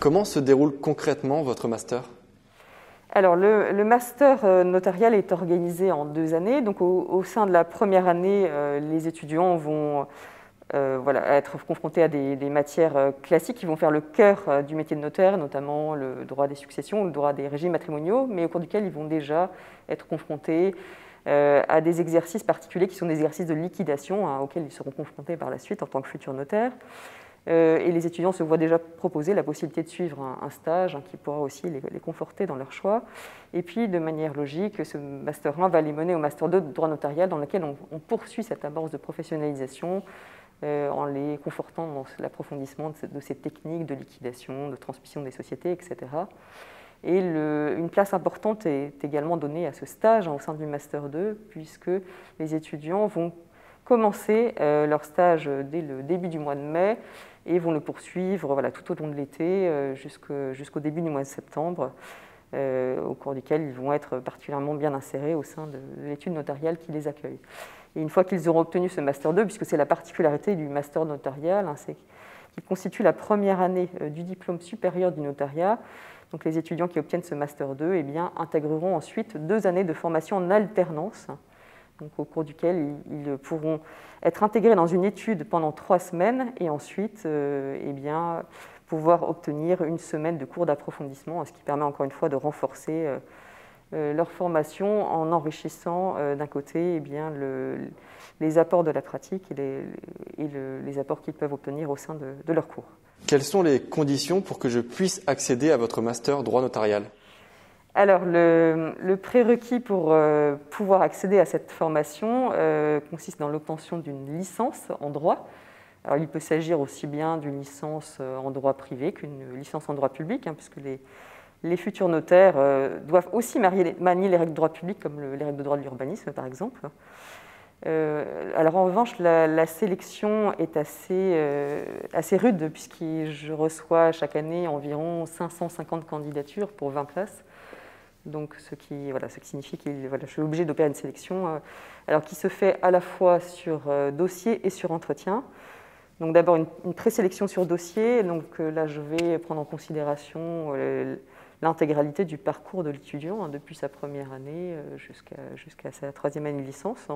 Comment se déroule concrètement votre master ? Alors, le master notarial est organisé en 2 années. Donc, au sein de la première année, les étudiants vont être confrontés à des matières classiques qui vont faire le cœur du métier de notaire, notamment le droit des successions, le droit des régimes matrimoniaux, mais au cours duquel ils vont déjà être confrontés à des exercices particuliers qui sont des exercices de liquidation auxquels ils seront confrontés par la suite en tant que futurs notaires. Et les étudiants se voient déjà proposer la possibilité de suivre un stage qui pourra aussi les conforter dans leur choix. Et puis, de manière logique, ce Master 1 va les mener au Master 2 de droit notarial dans lequel on poursuit cette amorce de professionnalisation en les confortant dans l'approfondissement de ces techniques de liquidation, de transmission des sociétés, etc. Et une place importante est également donnée à ce stage au sein du Master 2, puisque les étudiants vont commencer leur stage dès le début du mois de mai et vont le poursuivre tout au long de l'été jusqu'au début du mois de septembre, au cours duquel ils vont être particulièrement bien insérés au sein de l'étude notariale qui les accueille. Et une fois qu'ils auront obtenu ce Master 2, puisque c'est la particularité du Master notarial, c'est qu'il constitue la première année du diplôme supérieur du notariat, donc les étudiants qui obtiennent ce Master 2 intégreront ensuite 2 années de formation en alternance, donc au cours duquel ils pourront être intégrés dans une étude pendant 3 semaines et ensuite pouvoir obtenir 1 semaine de cours d'approfondissement, ce qui permet encore une fois de renforcer leur formation en enrichissant d'un côté les apports de la pratique et les apports qu'ils peuvent obtenir au sein de leur cours. Quelles sont les conditions pour que je puisse accéder à votre master droit notarial ? Alors, le prérequis pour pouvoir accéder à cette formation consiste dans l'obtention d'une licence en droit. Alors, il peut s'agir aussi bien d'une licence en droit privé qu'une licence en droit public, puisque les futurs notaires doivent aussi manier les règles de droit public, comme les règles de droit de l'urbanisme, par exemple. Alors, en revanche, la sélection est assez rude, puisque je reçois chaque année environ 550 candidatures pour 20 places. Donc, ce qui signifie que je suis obligée d'opérer une sélection qui se fait à la fois sur dossier et sur entretien. Donc, d'abord, une présélection sur dossier. Donc, là, je vais prendre en considération l'intégralité du parcours de l'étudiant, depuis sa première année jusqu'à sa 3e année de licence,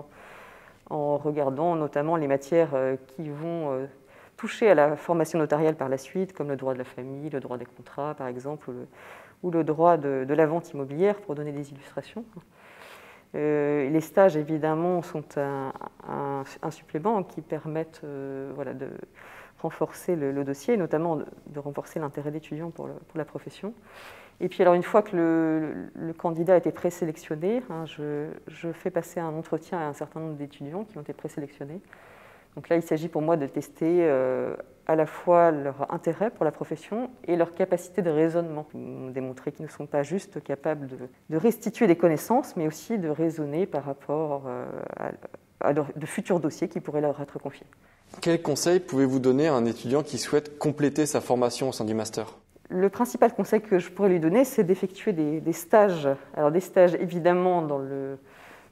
en regardant notamment les matières qui vont toucher à la formation notariale par la suite, comme le droit de la famille, le droit des contrats, par exemple, ou le droit de la vente immobilière, pour donner des illustrations. Les stages, évidemment, sont un supplément qui permettent de renforcer le dossier, et notamment de renforcer l'intérêt d'étudiants pour la profession. Et puis, alors, une fois que le candidat a été présélectionné, je fais passer un entretien à un certain nombre d'étudiants qui ont été présélectionnés. Donc là, il s'agit pour moi de tester à la fois leur intérêt pour la profession et leur capacité de raisonnement. Ils ont démontré qu'ils ne sont pas juste capables de restituer des connaissances, mais aussi de raisonner par rapport à de futurs dossiers qui pourraient leur être confiés. Quels conseils pouvez-vous donner à un étudiant qui souhaite compléter sa formation au sein du master ? Le principal conseil que je pourrais lui donner, c'est d'effectuer des stages. Alors des stages évidemment dans le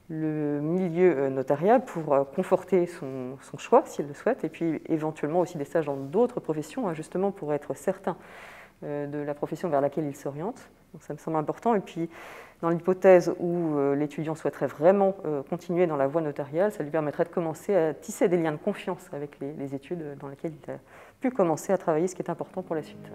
milieu notarial pour conforter son choix s'il le souhaite, et puis éventuellement aussi des stages dans d'autres professions, justement pour être certain de la profession vers laquelle il s'oriente. Donc ça me semble important. Et puis dans l'hypothèse où l'étudiant souhaiterait vraiment continuer dans la voie notariale, ça lui permettrait de commencer à tisser des liens de confiance avec les études dans lesquelles il a pu commencer à travailler, ce qui est important pour la suite.